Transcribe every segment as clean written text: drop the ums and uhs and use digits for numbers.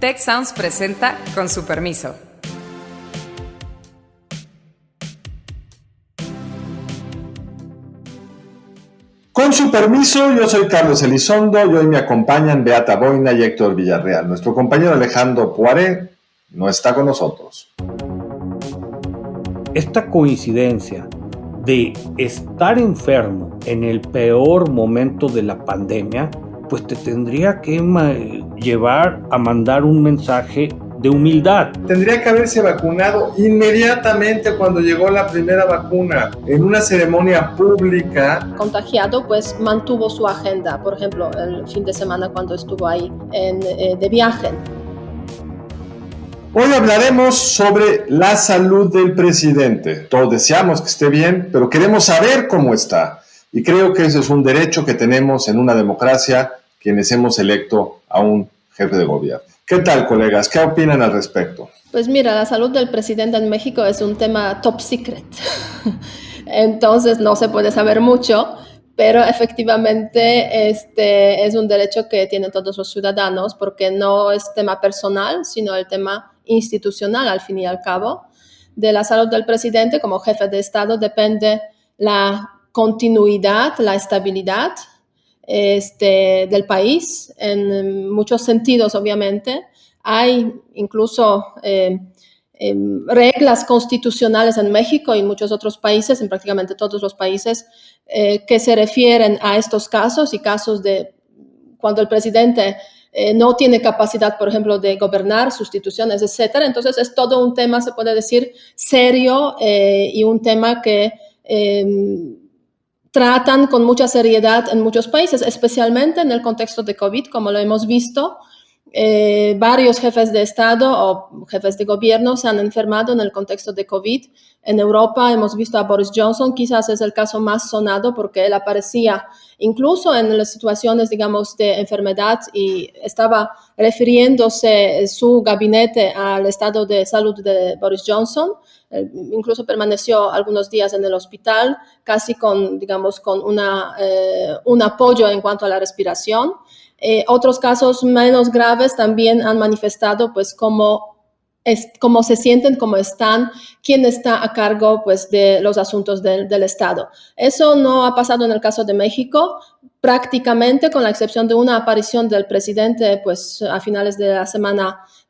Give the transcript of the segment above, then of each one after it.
Tech Sounds presenta Con su permiso. Con su permiso, yo soy Carlos Elizondo y hoy me acompañan Beata Boina y Héctor Villarreal. Nuestro compañero Alejandro Poiré no está con nosotros. Esta coincidencia de estar enfermo en el peor momento de la pandemia, pues te tendría que llevar a mandar un mensaje de humildad. Tendría que haberse vacunado inmediatamente cuando llegó la primera vacuna, en una ceremonia pública. Contagiado, pues mantuvo su agenda, por ejemplo, el fin de semana cuando estuvo ahí de viaje. Hoy hablaremos sobre la salud del presidente. Todos deseamos que esté bien, pero queremos saber cómo está. Y creo que ese es un derecho que tenemos en una democracia quienes hemos electo a un jefe de gobierno. ¿Qué tal, colegas? ¿Qué opinan al respecto? Pues mira, la salud del presidente en México es un tema top secret. Entonces no se puede saber mucho, pero efectivamente es un derecho que tienen todos los ciudadanos porque no es tema personal, sino el tema institucional al fin y al cabo. De la salud del presidente como jefe de Estado depende la continuidad, la estabilidad del país en muchos sentidos, obviamente. Hay incluso reglas constitucionales en México y en muchos otros países, en prácticamente todos los países, que se refieren a estos casos y casos de cuando el presidente no tiene capacidad, por ejemplo, de gobernar, sustituciones, etcétera. Entonces es todo un tema, se puede decir, serio y un tema que tratan con mucha seriedad en muchos países, especialmente en el contexto de COVID, como lo hemos visto. Varios jefes de Estado o jefes de gobierno se han enfermado en el contexto de COVID. En Europa hemos visto a Boris Johnson, quizás es el caso más sonado porque él aparecía incluso en las situaciones, digamos, de enfermedad y estaba refiriéndose su gabinete al estado de salud de Boris Johnson. Incluso permaneció algunos días en el hospital, casi con, digamos, con un apoyo en cuanto a la respiración. Otros casos menos graves también han manifestado pues cómo se sienten, cómo están, quién está a cargo pues de los asuntos del Estado. Eso no ha pasado en el caso de México, prácticamente con la excepción de una aparición del presidente pues a finales de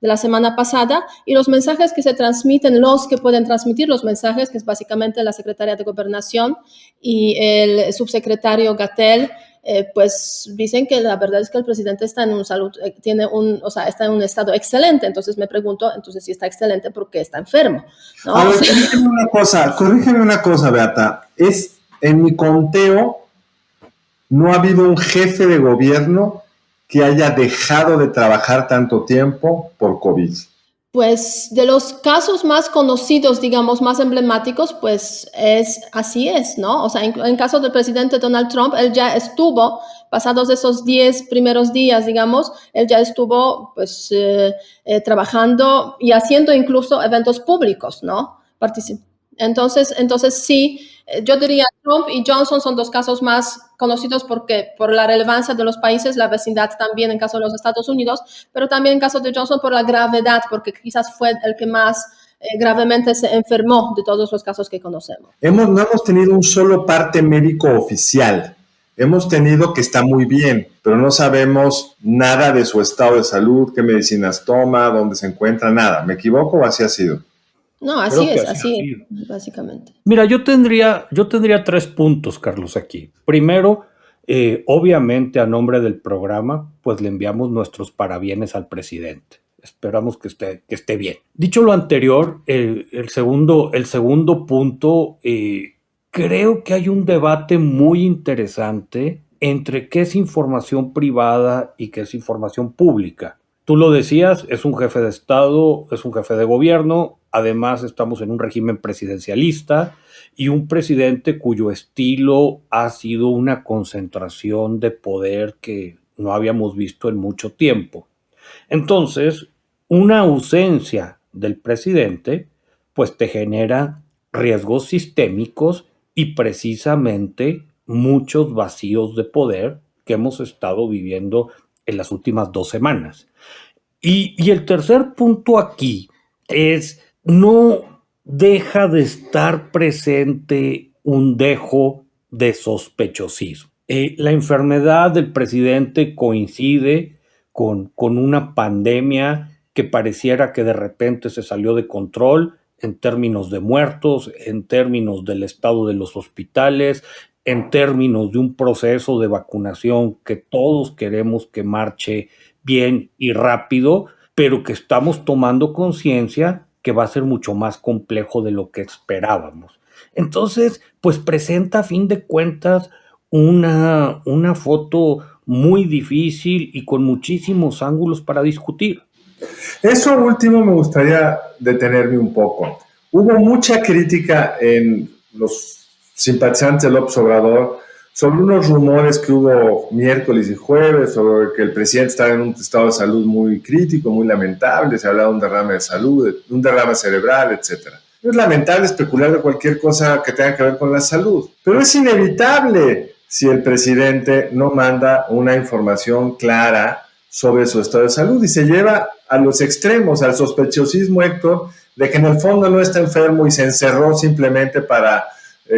la semana pasada, y los mensajes que se transmiten, los que pueden transmitir los mensajes, que es básicamente la secretaria de Gobernación y el subsecretario Gatell, pues dicen que la verdad es que el presidente está en está en un estado excelente. Entonces me pregunto, entonces si está excelente, ¿por qué está enfermo? ¿No? A ver, corrígeme una cosa, Beata. En mi conteo, no ha habido un jefe de gobierno que haya dejado de trabajar tanto tiempo por COVID. Pues de los casos más conocidos, digamos, más emblemáticos, pues así es, ¿no? O sea, en caso del presidente Donald Trump, él ya estuvo, pasados esos 10 primeros días, digamos, él ya estuvo, pues, trabajando y haciendo incluso eventos públicos, ¿no? Entonces sí, yo diría Trump y Johnson son dos casos más conocidos porque por la relevancia de los países, la vecindad también en caso de los Estados Unidos, pero también en caso de Johnson por la gravedad, porque quizás fue el que más gravemente se enfermó de todos los casos que conocemos. No hemos tenido un solo parte médico oficial. Hemos tenido que está muy bien, pero no sabemos nada de su estado de salud, qué medicinas toma, dónde se encuentra, nada. ¿Me equivoco o así ha sido? No, así es, básicamente. Mira, yo tendría 3 puntos, Carlos, aquí. Primero, obviamente a nombre del programa, pues le enviamos nuestros parabienes al presidente. Esperamos que esté bien. Dicho lo anterior, el segundo punto, creo que hay un debate muy interesante entre qué es información privada y qué es información pública. Tú lo decías, es un jefe de Estado, es un jefe de gobierno, además estamos en un régimen presidencialista y un presidente cuyo estilo ha sido una concentración de poder que no habíamos visto en mucho tiempo. Entonces, una ausencia del presidente, pues te genera riesgos sistémicos y precisamente muchos vacíos de poder que hemos estado viviendo en las últimas 2 semanas. Y el tercer punto aquí es, no deja de estar presente un dejo de sospechosismo. La enfermedad del presidente coincide con una pandemia que pareciera que de repente se salió de control en términos de muertos, en términos del estado de los hospitales, en términos de un proceso de vacunación que todos queremos que marche bien y rápido, pero que estamos tomando conciencia que va a ser mucho más complejo de lo que esperábamos. Entonces, pues presenta a fin de cuentas una foto muy difícil y con muchísimos ángulos para discutir. Eso último me gustaría detenerme un poco. Hubo mucha crítica en los simpatizantes del López Obrador sobre unos rumores que hubo miércoles y jueves sobre que el presidente estaba en un estado de salud muy crítico, muy lamentable, se hablaba de un derrame de salud, de un derrame cerebral, etc. Es lamentable especular de cualquier cosa que tenga que ver con la salud, pero es inevitable si el presidente no manda una información clara sobre su estado de salud y se lleva a los extremos, al sospechosismo, Héctor, de que en el fondo no está enfermo y se encerró simplemente para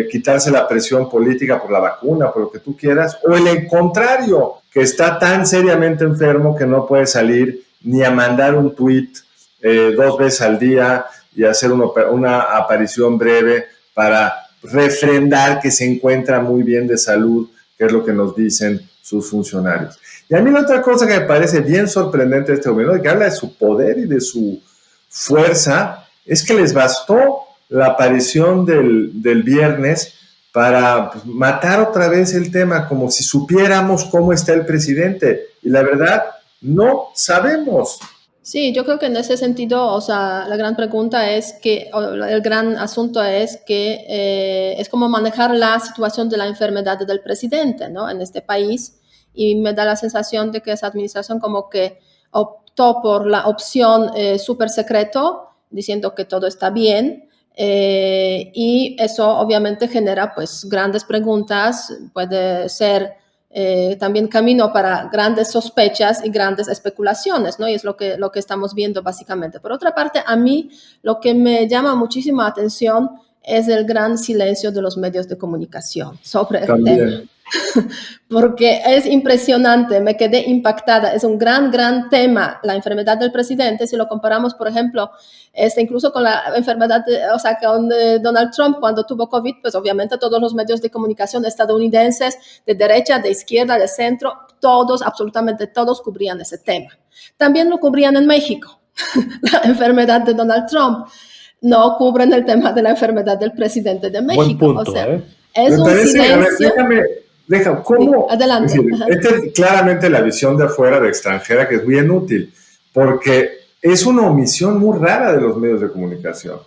quitarse la presión política por la vacuna, por lo que tú quieras, o el contrario, que está tan seriamente enfermo que no puede salir ni a mandar un tuit 2 veces al día y hacer una aparición breve para refrendar que se encuentra muy bien de salud, que es lo que nos dicen sus funcionarios. Y a mí la otra cosa que me parece bien sorprendente de este gobierno, de que habla de su poder y de su fuerza, es que les bastó la aparición del viernes para matar otra vez el tema, como si supiéramos cómo está el presidente. Y la verdad, no sabemos. Sí, yo creo que en ese sentido, o sea, la gran pregunta es que, o el gran asunto es que es cómo manejar la situación de la enfermedad del presidente, ¿no? En este país. Y me da la sensación de que esa administración como que optó por la opción súper secreto, diciendo que todo está bien. Y eso obviamente genera pues grandes preguntas, puede ser también camino para grandes sospechas y grandes especulaciones, ¿no? Y es lo que estamos viendo básicamente. Por otra parte, a mí lo que me llama muchísima atención es el gran silencio de los medios de comunicación sobre el tema. Porque es impresionante, me quedé impactada, es un gran tema la enfermedad del presidente, si lo comparamos, por ejemplo, incluso con la enfermedad, con Donald Trump cuando tuvo COVID, pues obviamente todos los medios de comunicación estadounidenses, de derecha, de izquierda, de centro, todos, absolutamente todos cubrían ese tema. También lo cubrían en México, la enfermedad de Donald Trump. No cubren el tema de la enfermedad del presidente de México. Buen punto, o sea, es me un parece, silencio. ¿Cómo? Sí, adelante. Es decir, esta es claramente la visión de afuera, de extranjera, que es bien útil, porque es una omisión muy rara de los medios de comunicación.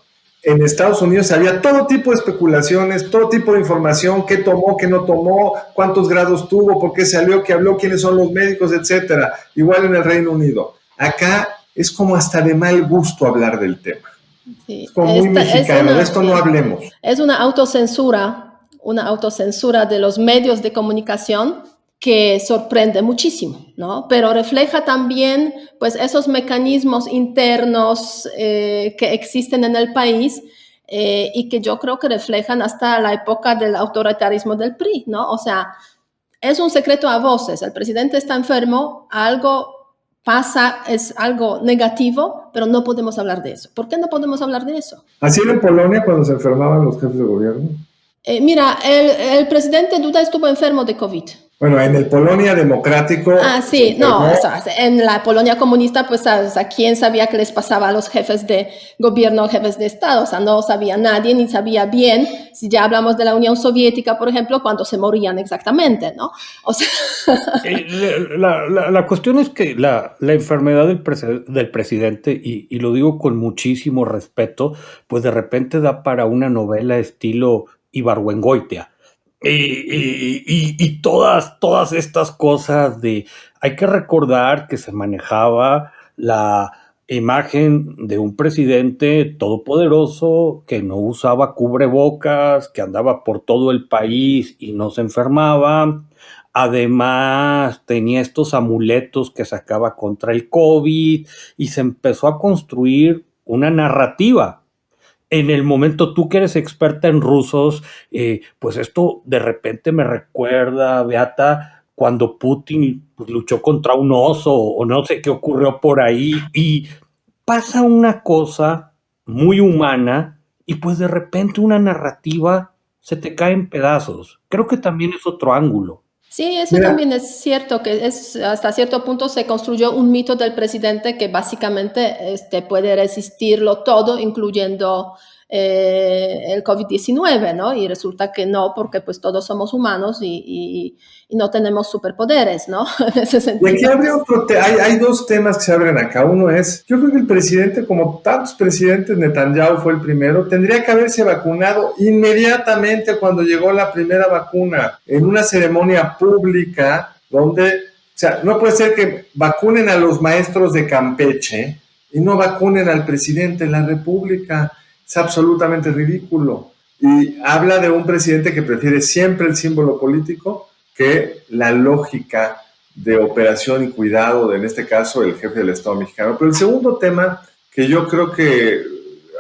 En Estados Unidos había todo tipo de especulaciones, todo tipo de información, qué tomó, qué no tomó, cuántos grados tuvo, por qué salió, qué habló, quiénes son los médicos, etcétera. Igual en el Reino Unido. Acá es como hasta de mal gusto hablar del tema. Sí, es como muy mexicano, de esto no hablemos. Es una autocensura de los medios de comunicación que sorprende muchísimo, ¿no? Pero refleja también, pues, esos mecanismos internos que existen en el país y que yo creo que reflejan hasta la época del autoritarismo del PRI, ¿no? O sea, es un secreto a voces. El presidente está enfermo, algo pasa, es algo negativo, pero no podemos hablar de eso. ¿Por qué no podemos hablar de eso? ¿Así era en Polonia cuando se enfermaban los jefes de gobierno? Mira, el presidente Duda estuvo enfermo de COVID. Bueno, en el Polonia democrático... sí, no, en la Polonia comunista, pues, ¿quién sabía qué les pasaba a los jefes de gobierno, jefes de Estado? O sea, no sabía nadie, ni sabía bien, si ya hablamos de la Unión Soviética, por ejemplo, cuando se morían exactamente, ¿no? O sea... La cuestión es que la enfermedad del presidente, y lo digo con muchísimo respeto, pues de repente da para una novela estilo Ibargüengoitia. Y todas estas cosas de... Hay que recordar que se manejaba la imagen de un presidente todopoderoso que no usaba cubrebocas, que andaba por todo el país y no se enfermaba. Además, tenía estos amuletos que sacaba contra el COVID y se empezó a construir una narrativa. En el momento, tú que eres experta en rusos, pues esto de repente me recuerda, Beata, cuando Putin pues, luchó contra un oso o no sé qué ocurrió por ahí y pasa una cosa muy humana y pues de repente una narrativa se te cae en pedazos. Creo que también es otro ángulo. Sí, eso Mira, también es cierto, que hasta cierto punto se construyó un mito del presidente que básicamente puede resistirlo todo, incluyendo el COVID-19, ¿no? Y resulta que no, porque pues todos somos humanos y no tenemos superpoderes, ¿no? En ese y aquí sentido. abre hay dos temas que se abren acá. Uno es, yo creo que el presidente, como tantos presidentes, Netanyahu fue el primero, tendría que haberse vacunado inmediatamente cuando llegó la primera vacuna, en una ceremonia pública donde, o sea, no puede ser que vacunen a los maestros de Campeche y no vacunen al presidente de la República. Es absolutamente ridículo. Y habla de un presidente que prefiere siempre el símbolo político que la lógica de operación y cuidado, en este caso el jefe del Estado mexicano. Pero el segundo tema que yo creo que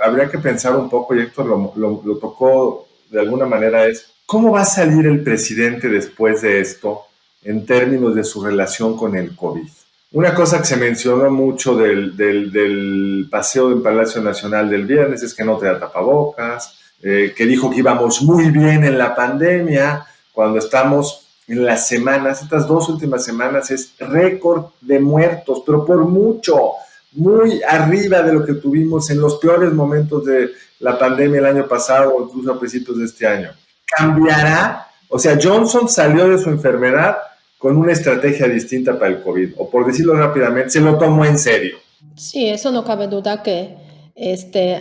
habría que pensar un poco, y Héctor lo tocó de alguna manera, es cómo va a salir el presidente después de esto en términos de su relación con el COVID. Una cosa que se mencionó mucho del paseo del Palacio Nacional del viernes es que no te da tapabocas, que dijo que íbamos muy bien en la pandemia, cuando estamos en las semanas, estas 2 últimas semanas es récord de muertos, pero por mucho, muy arriba de lo que tuvimos en los peores momentos de la pandemia el año pasado o incluso a principios de este año. ¿Cambiará? O sea, Johnson salió de su enfermedad con una estrategia distinta para el COVID, o por decirlo rápidamente, se lo tomó en serio. Sí, eso no cabe duda que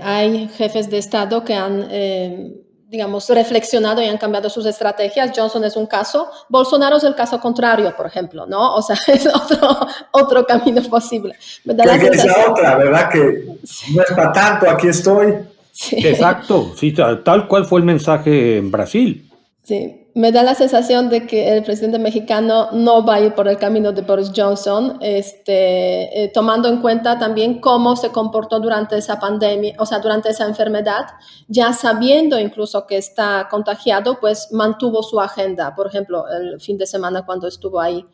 hay jefes de Estado que han, digamos, reflexionado y han cambiado sus estrategias. Johnson es un caso, Bolsonaro es el caso contrario, por ejemplo, ¿no? O sea, es otro camino posible. Me da la Que es la sensación. otra, ¿verdad? Que no es para tanto, aquí estoy. Sí. Exacto, sí, tal cual fue el mensaje en Brasil. Sí, me da la sensación de que el presidente mexicano no va a ir por el camino de Boris Johnson, tomando en cuenta también cómo se comportó durante esa pandemia, o sea, durante esa enfermedad, ya sabiendo incluso que está contagiado, pues mantuvo su agenda. Por ejemplo, el fin de semana cuando estuvo ahí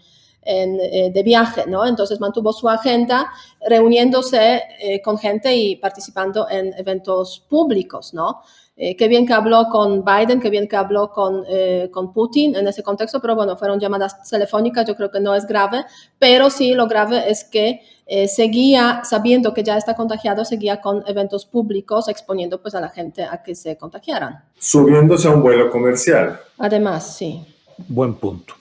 de viaje, ¿no? Entonces mantuvo su agenda reuniéndose con gente y participando en eventos públicos, ¿no? Qué bien que habló con Biden, qué bien que habló con Putin en ese contexto, pero bueno, fueron llamadas telefónicas, yo creo que no es grave, pero sí lo grave es que seguía, sabiendo que ya está contagiado, seguía con eventos públicos exponiendo pues a la gente a que se contagiaran. Subiéndose a un vuelo comercial. Además, sí. Buen punto.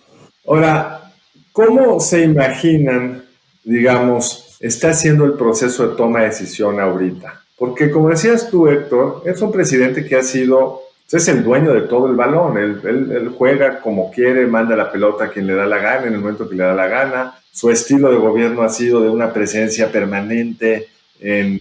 Ahora, ¿cómo se imaginan, digamos, está haciendo el proceso de toma de decisión ahorita? Porque como decías tú, Héctor, es un presidente que ha sido, es el dueño de todo el balón. Él juega como quiere, manda la pelota a quien le da la gana, en el momento que le da la gana. Su estilo de gobierno ha sido de una presencia permanente en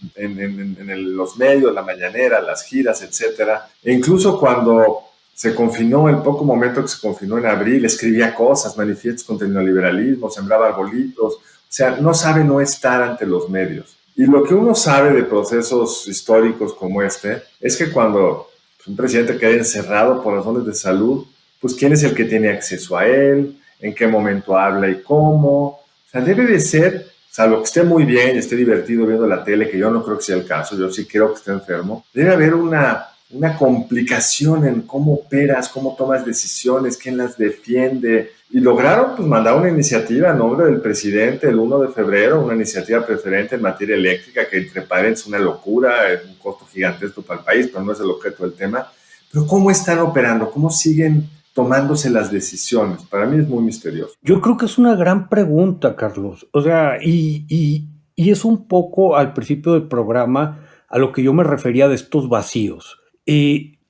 los medios, la mañanera, las giras, etcétera. E incluso cuando se confinó, el poco momento que se confinó en abril, escribía cosas, manifiestos contra el neoliberalismo, sembraba arbolitos. O sea, no sabe no estar ante los medios. Y lo que uno sabe de procesos históricos como este es que cuando un presidente queda encerrado por razones de salud, pues quién es el que tiene acceso a él, en qué momento habla y cómo. O sea, debe de ser, salvo que esté muy bien y esté divertido viendo la tele, que yo no creo que sea el caso, yo sí creo que esté enfermo, debe haber una complicación en cómo operas, cómo tomas decisiones, quién las defiende. Y lograron pues mandar una iniciativa a nombre del presidente el 1 de febrero, una iniciativa preferente en materia eléctrica, que entre paréntesis es una locura, es un costo gigantesco para el país, pero no es el objeto del tema. Pero ¿cómo están operando? ¿Cómo siguen tomándose las decisiones? Para mí es muy misterioso. Yo creo que es una gran pregunta, Carlos. O sea, y es un poco al principio del programa a lo que yo me refería de estos vacíos.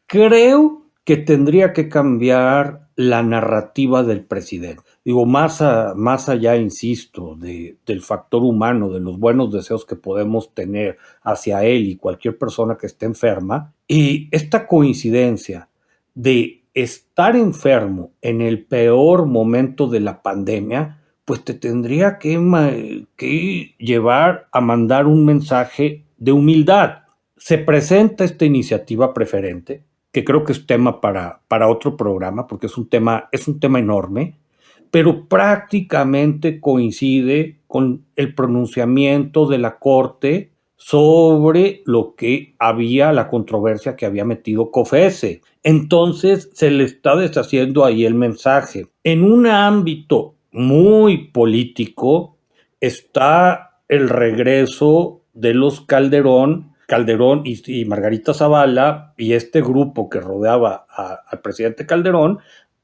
Creo que tendría que cambiar la narrativa del presidente. Digo, más allá, insisto, del factor humano, de los buenos deseos que podemos tener hacia él y cualquier persona que esté enferma, esta coincidencia de estar enfermo en el peor momento de la pandemia, pues te tendría que llevar a mandar un mensaje de humildad. Se presenta esta iniciativa preferente, que creo que es tema para otro programa, porque es un tema enorme, pero prácticamente coincide con el pronunciamiento de la Corte sobre lo que había, la controversia que había metido COFESE. Entonces se le está deshaciendo ahí el mensaje. En un ámbito muy político está el regreso de los Calderón y Margarita Zavala y este grupo que rodeaba al presidente Calderón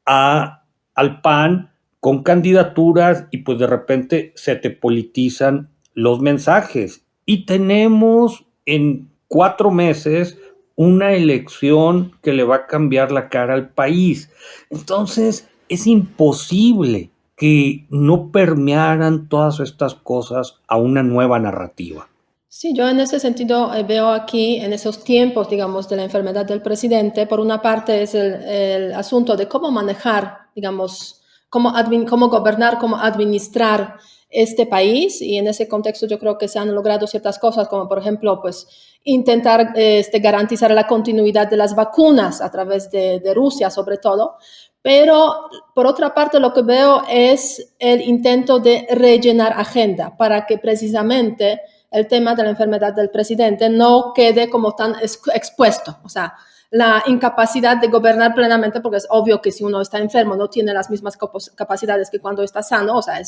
al PAN con candidaturas, y pues de repente se te politizan los mensajes. Y tenemos en 4 meses una elección que le va a cambiar la cara al país. Entonces es imposible que no permearan todas estas cosas a una nueva narrativa. Sí, yo en ese sentido veo aquí, en esos tiempos, digamos, de la enfermedad del presidente, por una parte es el asunto de cómo manejar, digamos, cómo gobernar, cómo administrar este país, y en ese contexto yo creo que se han logrado ciertas cosas, como por ejemplo, pues, intentar garantizar la continuidad de las vacunas a través de Rusia, sobre todo. Pero, por otra parte, lo que veo es el intento de rellenar agenda para que precisamente el tema de la enfermedad del presidente no quede como tan expuesto. O sea, la incapacidad de gobernar plenamente, porque es obvio que si uno está enfermo no tiene las mismas capacidades que cuando está sano, o sea,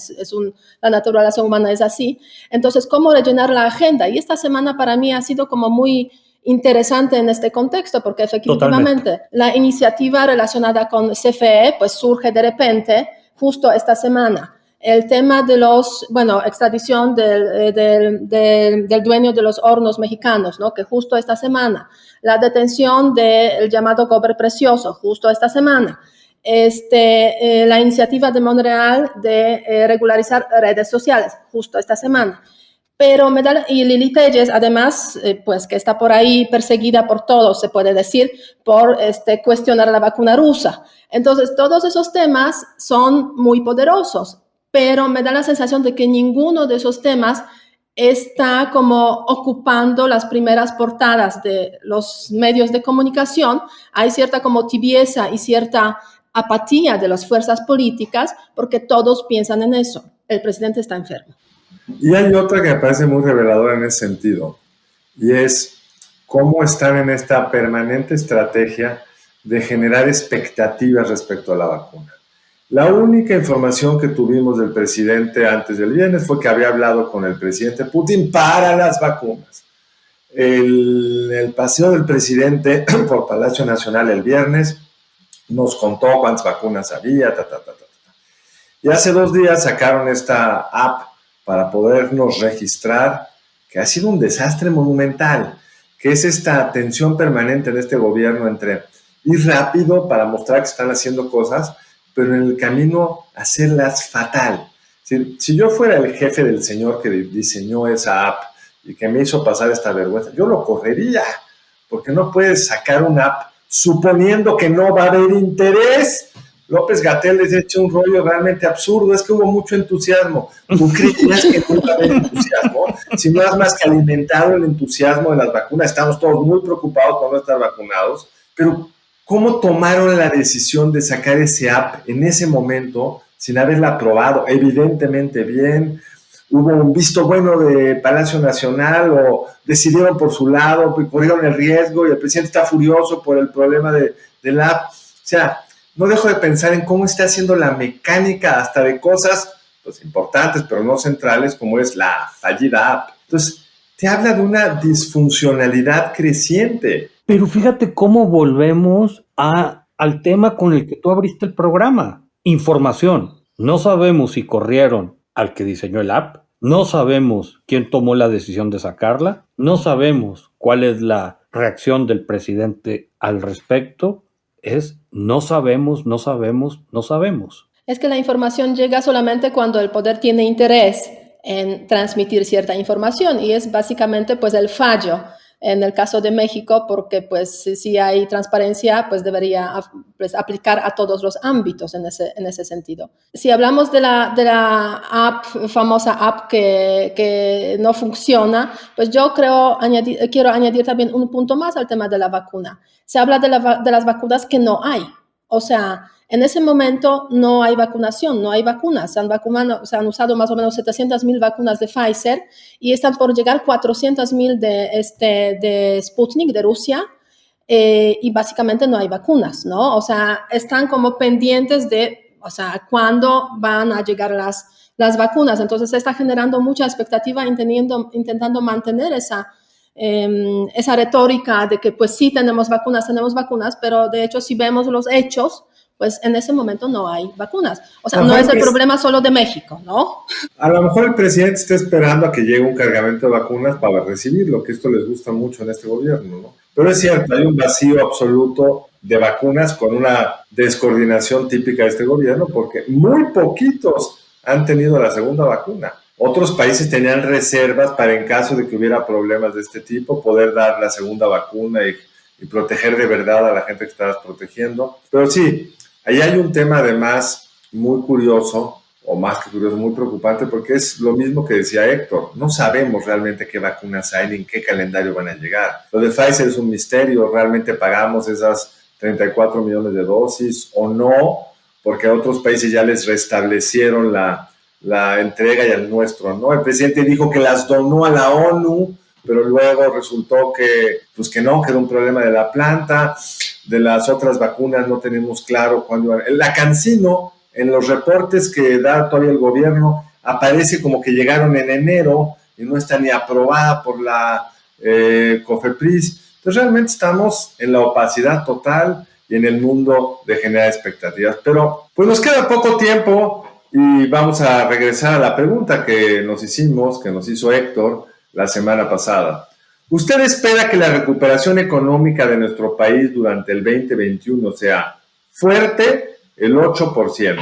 la naturaleza humana es así. Entonces, ¿cómo rellenar la agenda? Y esta semana para mí ha sido como muy interesante en este contexto, porque efectivamente Totalmente. la iniciativa relacionada con CFE pues surge de repente justo esta semana. El tema de extradición del dueño de los hornos mexicanos, ¿no? Que justo esta semana. La detención del llamado Gober Precioso, justo esta semana. La iniciativa de Monreal de regularizar redes sociales, justo esta semana. Pero y Lili Telles, además, pues que está por ahí perseguida por todos, se puede decir, por cuestionar la vacuna rusa. Entonces, todos esos temas son muy poderosos, pero me da la sensación de que ninguno de esos temas está como ocupando las primeras portadas de los medios de comunicación. Hay cierta como tibieza y cierta apatía de las fuerzas políticas porque todos piensan en eso. El presidente está enfermo. Y hay otra que me parece muy reveladora en ese sentido, y es cómo están en esta permanente estrategia de generar expectativas respecto a la vacuna. La única información que tuvimos del presidente antes del viernes fue que había hablado con el presidente Putin para las vacunas. El paseo del presidente por Palacio Nacional el viernes nos contó cuántas vacunas había, Y hace 2 días sacaron esta app para podernos registrar, que ha sido un desastre monumental, que es esta tensión permanente de este gobierno entre ir rápido para mostrar que están haciendo cosas, pero en el camino hacerlas fatal. Si yo fuera el jefe del señor que diseñó esa app y que me hizo pasar esta vergüenza, yo lo correría, porque no puedes sacar una app suponiendo que no va a haber interés. López-Gatell les echa un rollo realmente absurdo, es que hubo mucho entusiasmo. ¿Tú creías que no iba a haber entusiasmo? Si no has más que alimentado el entusiasmo de las vacunas, estamos todos muy preocupados por no estar vacunados, pero ¿cómo tomaron la decisión de sacar ese app en ese momento sin haberla aprobado? Evidentemente bien, hubo un visto bueno de Palacio Nacional o decidieron por su lado, corrieron el riesgo y el presidente está furioso por el problema de la app. O sea, no dejo de pensar en cómo está haciendo la mecánica hasta de cosas pues, importantes, pero no centrales, como es la fallida app. Entonces, te habla de una disfuncionalidad creciente. Pero fíjate cómo volvemos al tema con el que tú abriste el programa. Información. No sabemos si corrieron al que diseñó el app. No sabemos quién tomó la decisión de sacarla. No sabemos cuál es la reacción del presidente al respecto. No sabemos. Es que la información llega solamente cuando el poder tiene interés en transmitir cierta información y es básicamente pues el fallo en el caso de México, porque pues si hay transparencia, pues debería pues, aplicar a todos los ámbitos en ese sentido. Si hablamos de la famosa app que no funciona, pues yo quiero añadir también un punto más al tema de la vacuna. Se habla de las vacunas que no hay. O sea, en ese momento no hay vacunación, no hay vacunas. Se han usado más o menos 700,000 vacunas de Pfizer y están por llegar 400,000 de Sputnik, de Rusia, y básicamente no hay vacunas, ¿no? O sea, están como pendientes de, o sea, cuándo van a llegar las vacunas. Entonces, se está generando mucha expectativa intentando mantener esa retórica de que pues sí tenemos vacunas, pero de hecho si vemos los hechos, pues en ese momento no hay vacunas. O sea, no es el problema solo de México, ¿no? A lo mejor el presidente está esperando a que llegue un cargamento de vacunas para recibirlo, que esto les gusta mucho en este gobierno, ¿no? Pero es cierto, hay un vacío absoluto de vacunas con una descoordinación típica de este gobierno, porque muy poquitos han tenido la segunda vacuna. Otros países tenían reservas para, en caso de que hubiera problemas de este tipo, poder dar la segunda vacuna y proteger de verdad a la gente que estabas protegiendo. Pero sí, ahí hay un tema además muy curioso, o más que curioso, muy preocupante, porque es lo mismo que decía Héctor. No sabemos realmente qué vacunas hay ni en qué calendario van a llegar. Lo de Pfizer es un misterio. ¿Realmente pagamos esas 34 millones de dosis o no? Porque a otros países ya les restablecieron la entrega y al nuestro, ¿no? El presidente dijo que las donó a la ONU, pero luego resultó que no, que era un problema de la planta. De las otras vacunas no tenemos claro cuándo iban. La CanSino, en los reportes que da todavía el gobierno, aparece como que llegaron en enero y no está ni aprobada por la COFEPRIS. Entonces realmente estamos en la opacidad total y en el mundo de generar expectativas. Pero pues nos queda poco tiempo y vamos a regresar a la pregunta que nos hizo Héctor la semana pasada. ¿Usted espera que la recuperación económica de nuestro país durante el 2021 sea fuerte, el 8%,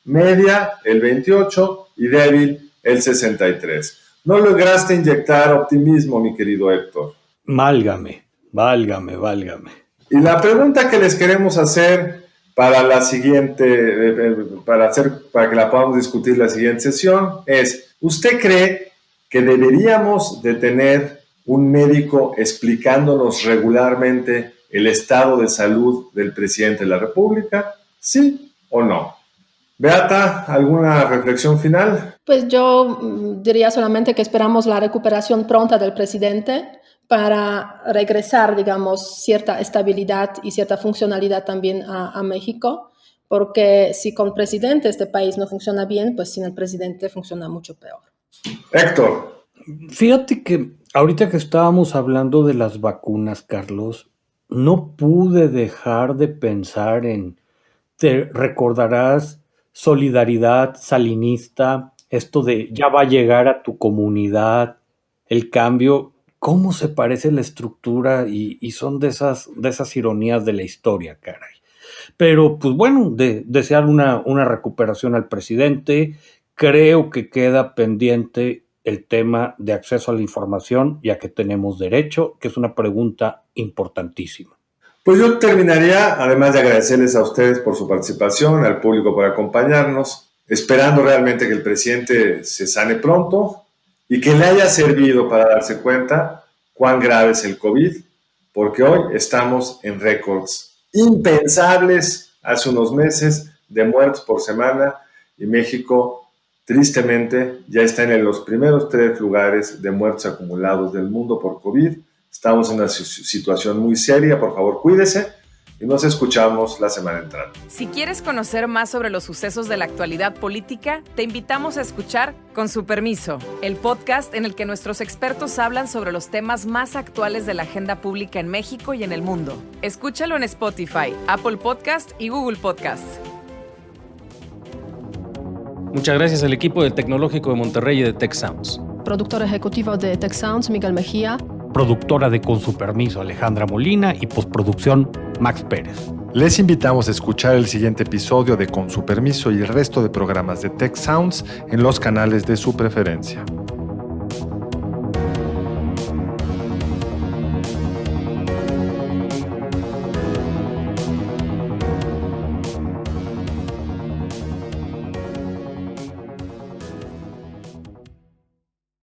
media, el 28% y débil, el 63%? No lograste inyectar optimismo, mi querido Héctor. Válgame. Y la pregunta que les queremos hacer para la siguiente, para que la podamos discutir la siguiente sesión es, ¿usted cree que deberíamos de tener un médico explicándonos regularmente el estado de salud del presidente de la República? ¿Sí o no? Beata, ¿alguna reflexión final? Pues yo diría solamente que esperamos la recuperación pronta del presidente para regresar, digamos, cierta estabilidad y cierta funcionalidad también a México, porque si con presidente este país no funciona bien, pues sin el presidente funciona mucho peor. Héctor. Fíjate que ahorita que estábamos hablando de las vacunas, Carlos, no pude dejar de pensar te recordarás, solidaridad salinista, esto de ya va a llegar a tu comunidad, el cambio, cómo se parece la estructura y son de esas ironías de la historia, caray. Pero pues bueno, desear una recuperación al presidente. Creo que queda pendiente el tema de acceso a la información y a que tenemos derecho, que es una pregunta importantísima. Pues yo terminaría, además de agradecerles a ustedes por su participación, al público por acompañarnos, esperando realmente que el presidente se sane pronto y que le haya servido para darse cuenta cuán grave es el COVID, porque hoy estamos en récords impensables hace unos meses de muertos por semana y México, tristemente, ya está en los primeros 3 lugares de muertos acumulados del mundo por COVID. Estamos en una situación muy seria, por favor cuídese y nos escuchamos la semana entrante. Si quieres conocer más sobre los sucesos de la actualidad política, te invitamos a escuchar Con su permiso, el podcast en el que nuestros expertos hablan sobre los temas más actuales de la agenda pública en México y en el mundo. Escúchalo en Spotify, Apple Podcast y Google Podcast. Muchas gracias al equipo del Tecnológico de Monterrey y de Tech Sounds. Productor ejecutivo de Tech Sounds, Miguel Mejía. Productora de Con su permiso, Alejandra Molina, y postproducción, Max Pérez. Les invitamos a escuchar el siguiente episodio de Con su permiso y el resto de programas de Tech Sounds en los canales de su preferencia.